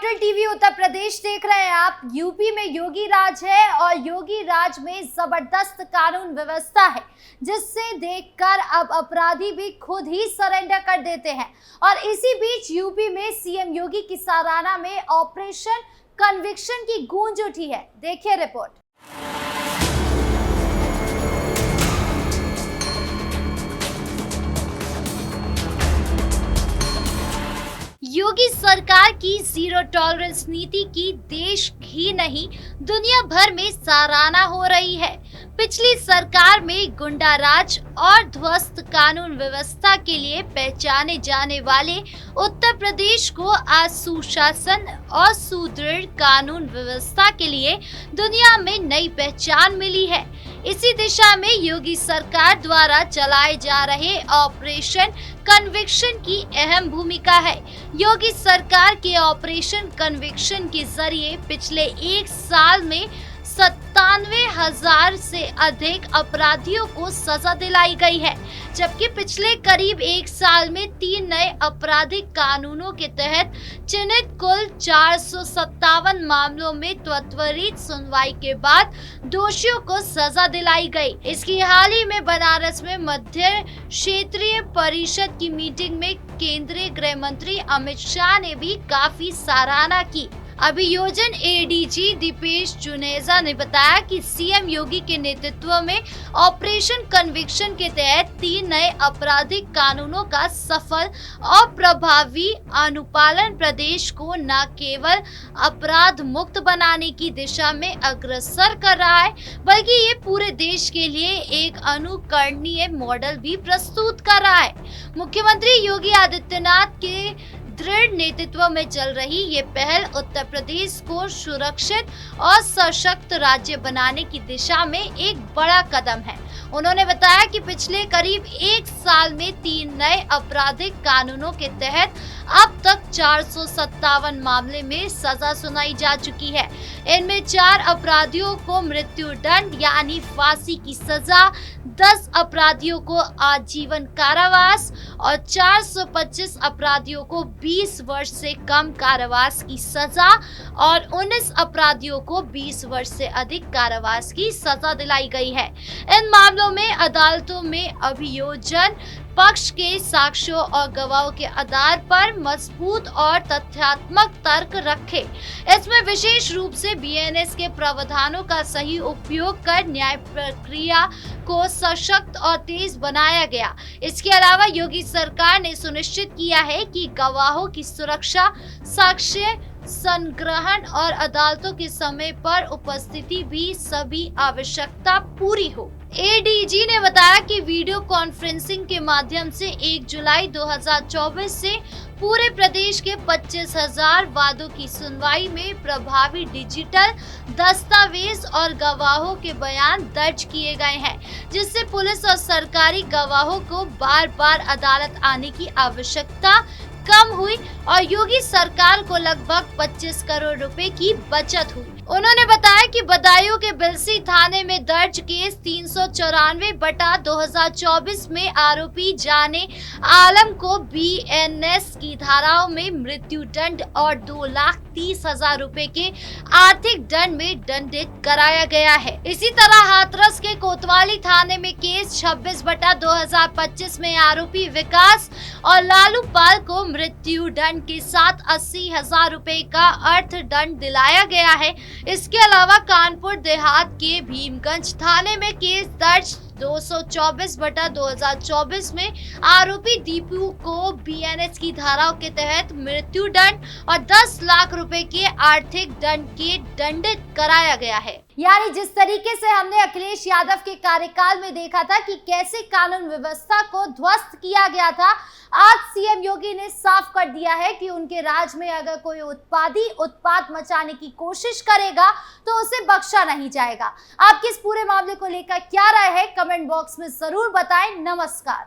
Capital TV Uttar Pradesh देख रहे हैं आप। यूपी में योगी राज है और योगी राज में जबरदस्त कानून व्यवस्था है, जिससे देखकर अब अपराधी भी खुद ही सरेंडर कर देते हैं। और इसी बीच यूपी में सीएम योगी की सराहना में ऑपरेशन कन्विक्शन की गूंज उठी है। देखिए रिपोर्ट। योगी सरकार की जीरो टॉलरेंस नीति की देश ही नहीं दुनिया भर में सराहना हो रही है। पिछली सरकार में गुंडा राज और ध्वस्त कानून व्यवस्था के लिए पहचाने जाने वाले उत्तर प्रदेश को आज सुशासन और सुदृढ़ कानून व्यवस्था के लिए दुनिया में नई पहचान मिली है। इसी दिशा में योगी सरकार द्वारा चलाए जा रहे ऑपरेशन कन्विक्शन की अहम भूमिका है। योगी सरकार के ऑपरेशन कन्विक्शन के जरिए पिछले एक साल में 97,000 से अधिक अपराधियों को सजा दिलाई गई है, जबकि पिछले करीब एक साल में 3 नए आपराधिक कानूनों के तहत चिन्हित कुल 457 मामलों में त्वरित सुनवाई के बाद दोषियों को सजा दिलाई गई। इसकी हाल ही में बनारस में मध्य क्षेत्रीय परिषद की मीटिंग में केंद्रीय गृह मंत्री अमित शाह ने भी काफी सराहना की। अभियोजन एडीजी दीपेश जुनेजा ने बताया कि सीएम योगी के नेतृत्व में ऑपरेशन कन्विक्शन के तहत 3 नए आपराधिक कानूनों का सफल और प्रभावी अनुपालन प्रदेश को न केवल अपराध मुक्त बनाने की दिशा में अग्रसर कर रहा है, बल्कि ये पूरे देश के लिए एक अनुकरणीय मॉडल भी प्रस्तुत कर रहा है। मुख्यमंत्री योगी आदित्यनाथ के दृढ़ नेतृत्व में चल रही ये पहल उत्तर प्रदेश को सुरक्षित और सशक्त राज्य बनाने की दिशा में एक बड़ा कदम है। उन्होंने बताया कि पिछले करीब एक साल में 3 नए आपराधिक कानूनों के तहत अब तक 457 मामले में सजा सुनाई जा चुकी है। इनमें 4 अपराधियों को मृत्यु दंड यानी फांसी की सजा, 10 अपराधियों को आजीवन कारावास और 425 अपराधियों को 20 वर्ष से कम कारावास की सजा और 19 अपराधियों को 20 वर्ष से अधिक कारावास की सजा दिलाई गई है। इन मामलों में अदालतों में अभियोजन पक्ष के साक्ष्यों और गवाहों के आधार पर मजबूत और तथ्यात्मक तर्क रखे। इसमें विशेष रूप से बीएनएस के प्रावधानों का सही उपयोग कर न्याय प्रक्रिया को सशक्त और तेज बनाया गया। इसके अलावा योगी सरकार ने सुनिश्चित किया है कि गवाहों की सुरक्षा, साक्ष्य संग्रहण और अदालतों के समय पर उपस्थिति भी सभी आवश्यकता पूरी हो। एडीजी ने बताया कि वीडियो कॉन्फ्रेंसिंग के माध्यम से 1 जुलाई 2024 से पूरे प्रदेश के 25,000 वादों की सुनवाई में प्रभावी डिजिटल दस्तावेज और गवाहों के बयान दर्ज किए गए हैं, जिससे पुलिस और सरकारी गवाहों को बार बार अदालत आने की आवश्यकता कम हुई और योगी सरकार को लगभग 25 करोड़ रुपए की बचत हुई। उन्होंने बताया कि बदायूं के बिलसी थाने में दर्ज केस 394/2024 में आरोपी जाने आलम को बीएनएस की धाराओं में मृत्यु दंड और 2,30,000 रुपए के आर्थिक दंड में दंडित कराया गया है। इसी तरह हाथरस के कोतवाली थाने में केस 26/2025 में आरोपी विकास और लालू पाल को मृत्यु दंड के साथ 80,000 रुपए का अर्थ दंड दिलाया गया है। इसके अलावा कानपुर देहात के भीमगंज थाने में केस दर्ज 224/2024 में आरोपी दीपू को बीएनएस की धाराओं के तहत मृत्यु दंड और 10 लाख रुपए के आर्थिक दंड के दंडित कराया गया है। यानी जिस तरीके से हमने अखिलेश यादव के कार्यकाल में देखा था कि कैसे कानून व्यवस्था को ध्वस्त किया गया था, आज सीएम योगी ने साफ कर दिया है कि उनके राज में अगर कोई उत्पात मचाने की कोशिश करेगा तो उसे बख्शा नहीं जाएगा। आपकी इस पूरे मामले को लेकर क्या राय है, कमेंट बॉक्स में जरूर बताएं। नमस्कार।